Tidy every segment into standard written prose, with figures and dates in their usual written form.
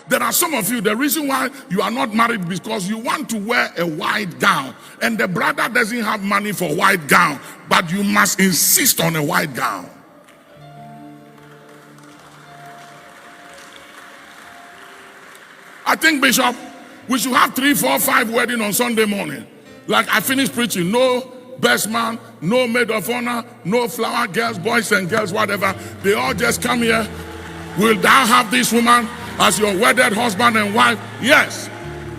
there are some of you, the reason why you are not married is because you want to wear a white gown, and the brother doesn't have money for white gown, but you must insist on a white gown. I think, Bishop, we should have 3, 4, 5 weddings on Sunday morning. Like I finished preaching, no best man, no maid of honor, no flower girls, boys and girls, whatever. They all just come here. Will thou have this woman as your wedded husband and wife? Yes.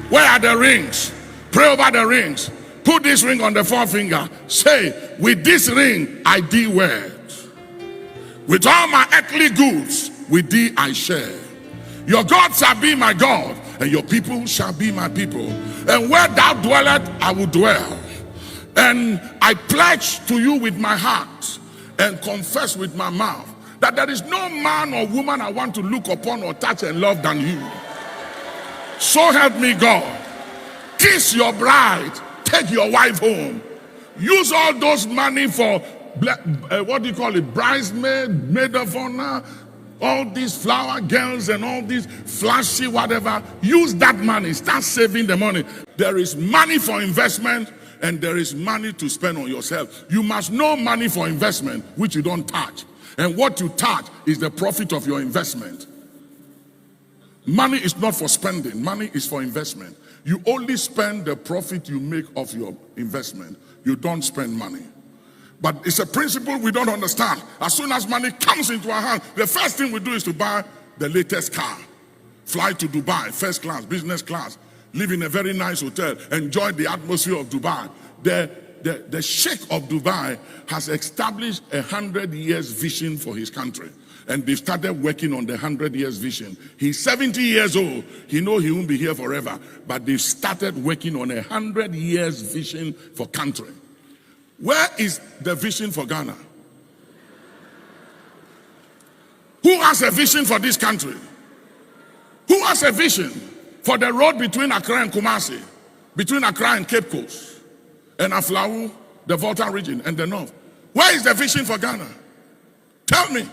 Where are the rings? Pray over the rings. Put this ring on the forefinger. Say, with this ring I thee wed. With all my earthly goods, with thee I share. Your God shall be my God, and your people shall be my people. And where thou dwellest, I will dwell. And I pledge to you with my heart and confess with my mouth that there is no man or woman I want to look upon or touch and love than you. So help me God. Kiss your bride. Take your wife home. Use all those money for, what do you call it, bridesmaid, maid of honor, all these flower girls and all these flashy whatever. Use that money. Start saving the money. There is money for investment, and there is money to spend on yourself. You must know money for investment, which you don't touch. And what you touch is the profit of your investment. Money is not for spending. Money is for investment. You only spend the profit you make of your investment. You don't spend money. But it's a principle we don't understand. As soon as money comes into our hands, the first thing we do is to buy the latest car. Fly to Dubai, first class, business class. Live in a very nice hotel. Enjoy the atmosphere of Dubai. The Sheikh of Dubai has established 100 years vision for his country. And they've started working on the 100 years vision. He's 70 years old. He knows he won't be here forever. But they've started working on 100 years vision for country. Where is the vision for Ghana? Who has a vision for this country? Who has a vision for the road between Accra and Kumasi, between Accra and Cape Coast, and Aflau, the Volta region, and the north? Where is the vision for Ghana? Tell me.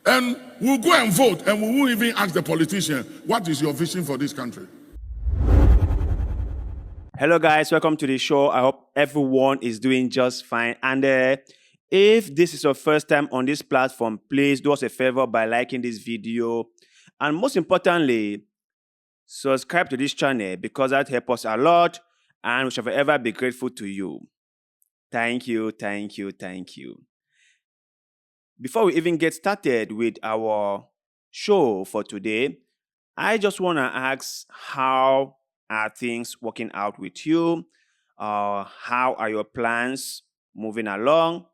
And we'll go and vote, and we won't even ask the politician, what is your vision for this country? Hello guys, welcome to the show. I hope everyone is doing just fine. And if this is your first time on this platform, please do us a favor by liking this video. And most importantly, subscribe to this channel because that helps us a lot and we shall forever be grateful to you. Thank you, thank you, thank you. Before we even get started with our show for today, I just want to ask, how are things working out with you? How are your plans moving along?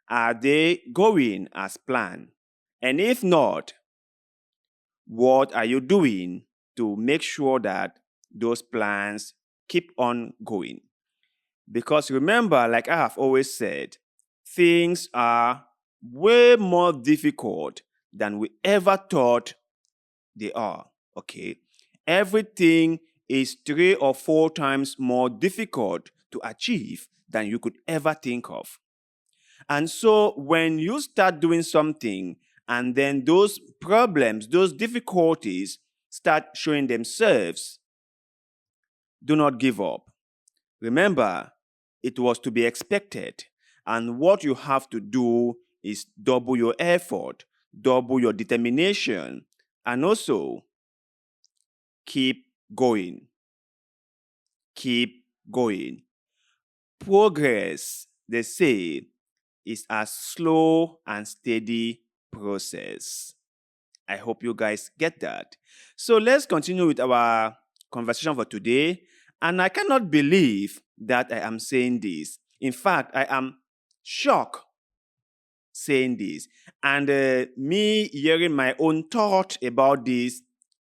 Are they going as planned? And if not, what are you doing to make sure that those plans keep on going? Because remember, like I have always said, things are way more difficult than we ever thought they are, okay? Everything is 3 or 4 times more difficult to achieve than you could ever think of. And so when you start doing something and then those problems, those difficulties start showing themselves, do not give up. Remember, it was to be expected. And what you have to do is double your effort, double your determination, and also keep going. Keep going. Progress, they say, is a slow and steady process. I hope you guys get that. So let's continue with our conversation for today. And I cannot believe that I am saying this. In fact, I am shocked saying this. And me hearing my own thought about this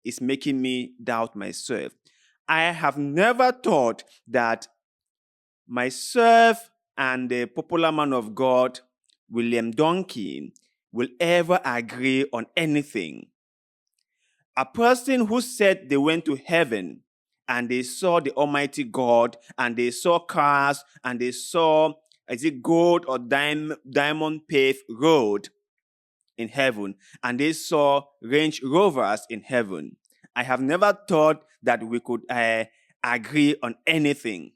is making me doubt myself. I have never thought that myself and the popular man of God, William Duncan, will ever agree on anything. A person who said they went to heaven and they saw the Almighty God and they saw cars and they saw, is it gold or diamond paved road, in heaven and they saw Range Rovers in heaven. I have never thought that we could agree on anything.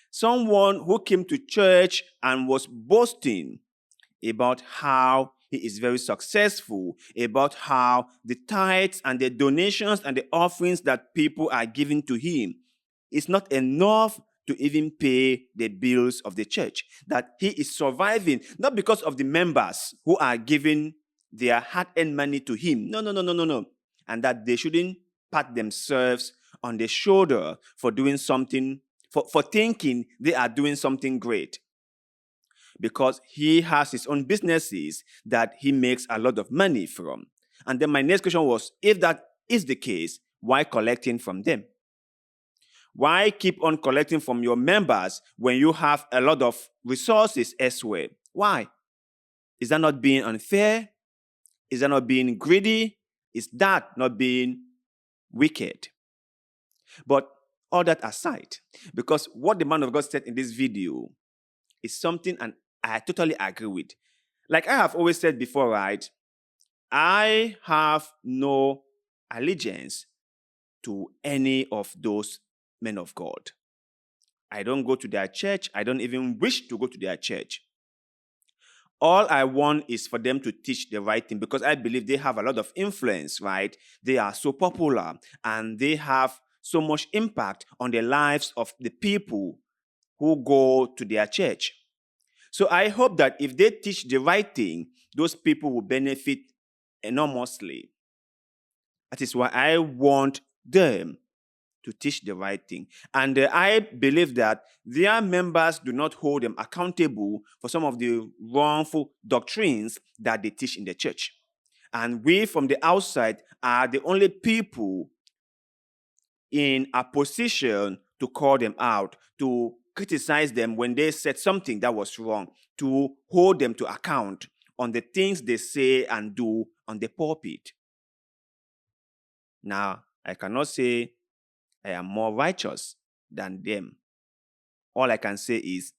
Someone who came to church and was boasting about how he is very successful, about how the tithes and the donations and the offerings that people are giving to him is not enough to even pay the bills of the church. That he is surviving, not because of the members who are giving their hard-earned money to him. No. And that they shouldn't pat themselves on the shoulder for doing something, for thinking they are doing something great. Because he has his own businesses that he makes a lot of money from. And then my next question was, if that is the case, why collecting from them? Why keep on collecting from your members when you have a lot of resources elsewhere? Why? Is that not being unfair? Is that not being greedy? Is that not being wicked? But all that aside, because what the man of God said in this video is something and I totally agree with. Like I have always said before, right? I have no allegiance to any of those men of God. I don't go to their church. I don't even wish to go to their church. All I want is for them to teach the right thing because I believe they have a lot of influence, right? They are so popular and they have so much impact on the lives of the people who go to their church. So I hope that if they teach the right thing, those people will benefit enormously. That is why I want them to teach the right thing. And I believe that their members do not hold them accountable for some of the wrongful doctrines that they teach in the church. And we from the outside are the only people in a position to call them out, to criticize them when they said something that was wrong, to hold them to account on the things they say and do on the pulpit. Now, I cannot say I am more righteous than them. All I can say is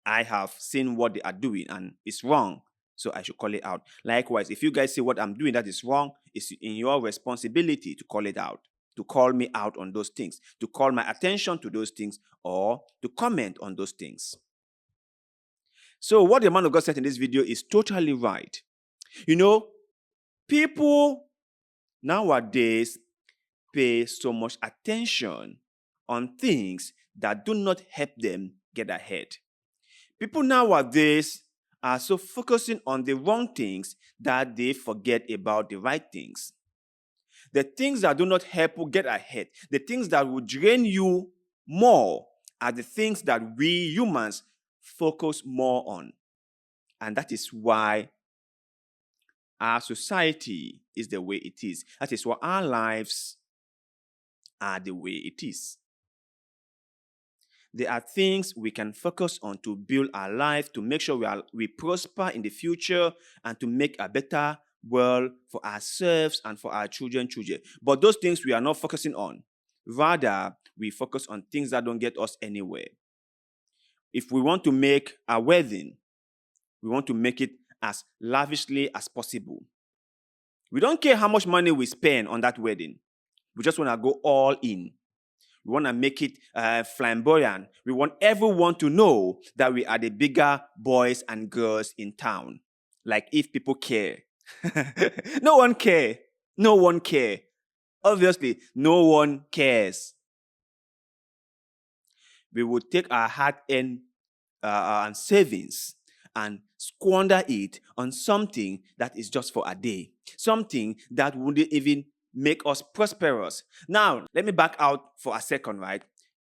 I have seen what they are doing and it's wrong, so I should call it out. Likewise, if you guys say what I'm doing that is wrong, it's in your responsibility to call it out, to call me out on those things, to call my attention to those things, or to comment on those things. So what the man of God said in this video is totally right. You know, people nowadays pay so much attention on things that do not help them get ahead. People nowadays are so focusing on the wrong things that they forget about the right things. The things that do not help you get ahead, the things that will drain you more are the things that we humans focus more on. And that is why our society is the way it is. That is why our lives are the way it is. There are things we can focus on to build our life, to make sure we prosper in the future, and to make a better world for ourselves and for our children. But those things we are not focusing on. Rather, we focus on things that don't get us anywhere. If we want to make a wedding, we want to make it as lavishly as possible. We don't care how much money we spend on that wedding. We just want to go all in. We want to make it flamboyant. We want everyone to know that we are the bigger boys and girls in town. Like if people care. No one care. No one care. Obviously, no one cares. We would take our hard-earned and savings and squander it on something that is just for a day. Something that wouldn't even make us prosperous. Now, let me back out for a second, right?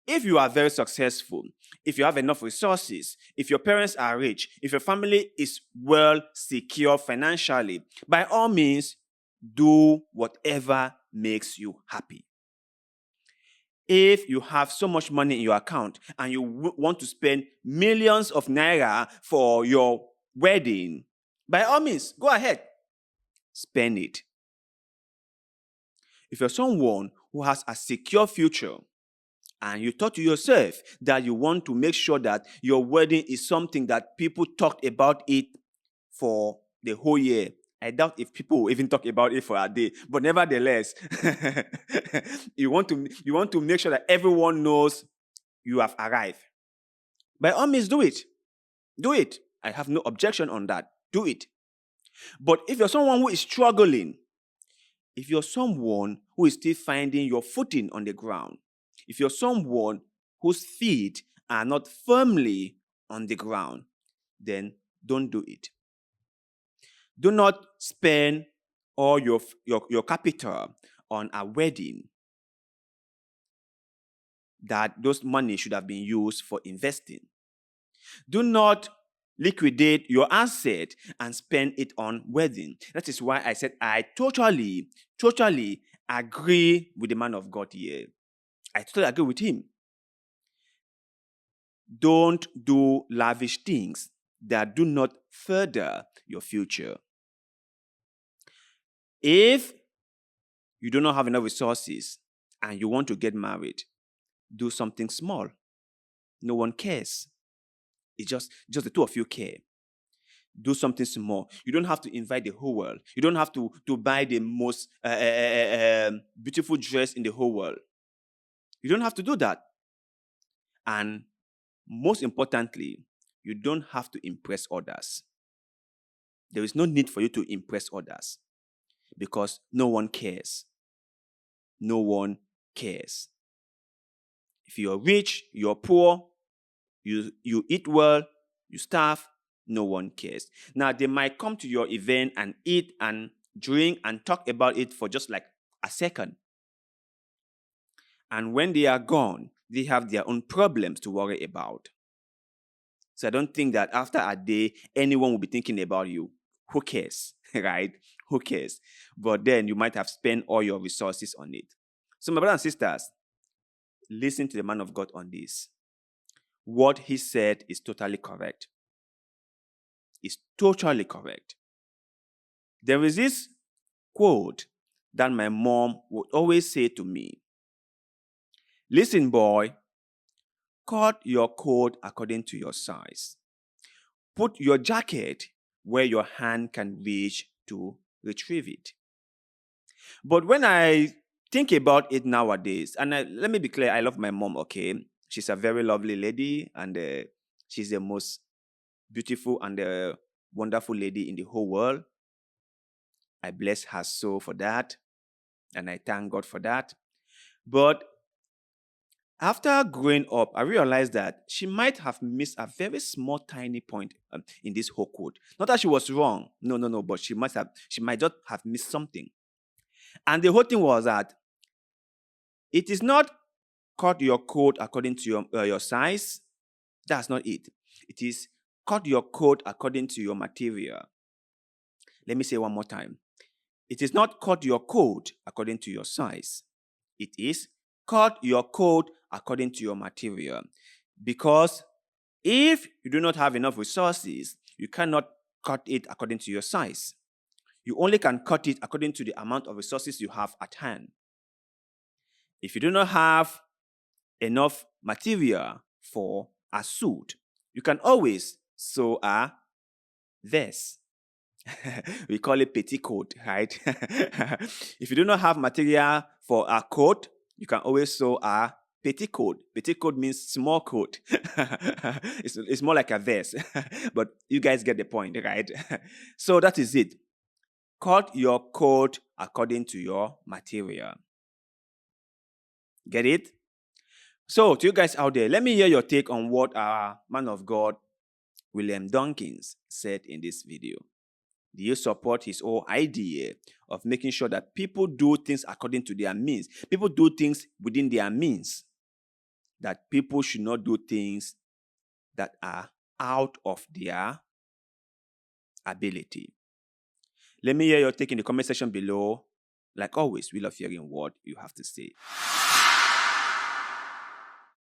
If you are very successful, if you have enough resources, if your parents are rich, if your family is well secure financially, by all means, do whatever makes you happy. If you have so much money in your account and you want to spend millions of naira for your wedding, by all means, go ahead, spend it. If you're someone who has a secure future and you thought to yourself that you want to make sure that your wedding is something that people talked about it for the whole year. I doubt if people will even talk about it for a day. But nevertheless, you want to make sure that everyone knows you have arrived. By all means, do it. Do it. I have no objection on that. Do it. But if you're someone who is struggling, if you're someone who is still finding your footing on the ground, if you're someone whose feet are not firmly on the ground, then don't do it. Do not spend all your capital on a wedding that those money should have been used for investing. Do not liquidate your asset and spend it on wedding. That is why I said I totally agree with the man of God here. I totally agree with him. Don't do lavish things that do not further your future. If you do not have enough resources and you want to get married, do something small. No one cares. It's just the two of you care. Do something small. You don't have to invite the whole world. You don't have to buy the most beautiful dress in the whole world. You don't have to do that. And most importantly, you don't have to impress others. There is no need for you to impress others because no one cares. No one cares. If you're rich, you're poor, you eat well, you starve, no one cares. Now, they might come to your event and eat and drink and talk about it for just like a second. And when they are gone, they have their own problems to worry about. So I don't think that after a day, anyone will be thinking about you. Who cares, right? Who cares? But then you might have spent all your resources on it. So my brothers and sisters, listen to the man of God on this. What he said is totally correct. It's totally correct. There is this quote that my mom would always say to me. Listen, boy, cut your coat according to your size. Put your jacket where your hand can reach to retrieve it. But when I think about it nowadays, and let me be clear, I love my mom, okay? She's a very lovely lady, and she's the most beautiful and wonderful lady in the whole world. I bless her soul for that, and I thank God for that. But after growing up, I realized that she might have missed a very small, tiny point in this whole quote. Not that she was wrong, no, but she might just have missed something. And the whole thing was that it is not cut your coat according to your size. That's not it. It is cut your coat according to your material. Let me say one more time. It is not cut your coat according to your size. It is cut your coat according to your material. Because if you do not have enough resources, you cannot cut it according to your size. You only can cut it according to the amount of resources you have at hand. If you do not have enough material for a suit, you can always sew a vest. We call it petticoat, right? If you do not have material for a coat, you can always sew a petticoat. Petticoat means small coat. It's more like a vest. But you guys get the point, right? So that is it. Cut your coat according to your material. Get it? So, to you guys out there, let me hear your take on what our man of God, William Dunkins, said in this video. Do you support his whole idea of making sure that people do things according to their means? People do things within their means. That people should not do things that are out of their ability. Let me hear your take in the comment section below. Like always, we love hearing what you have to say.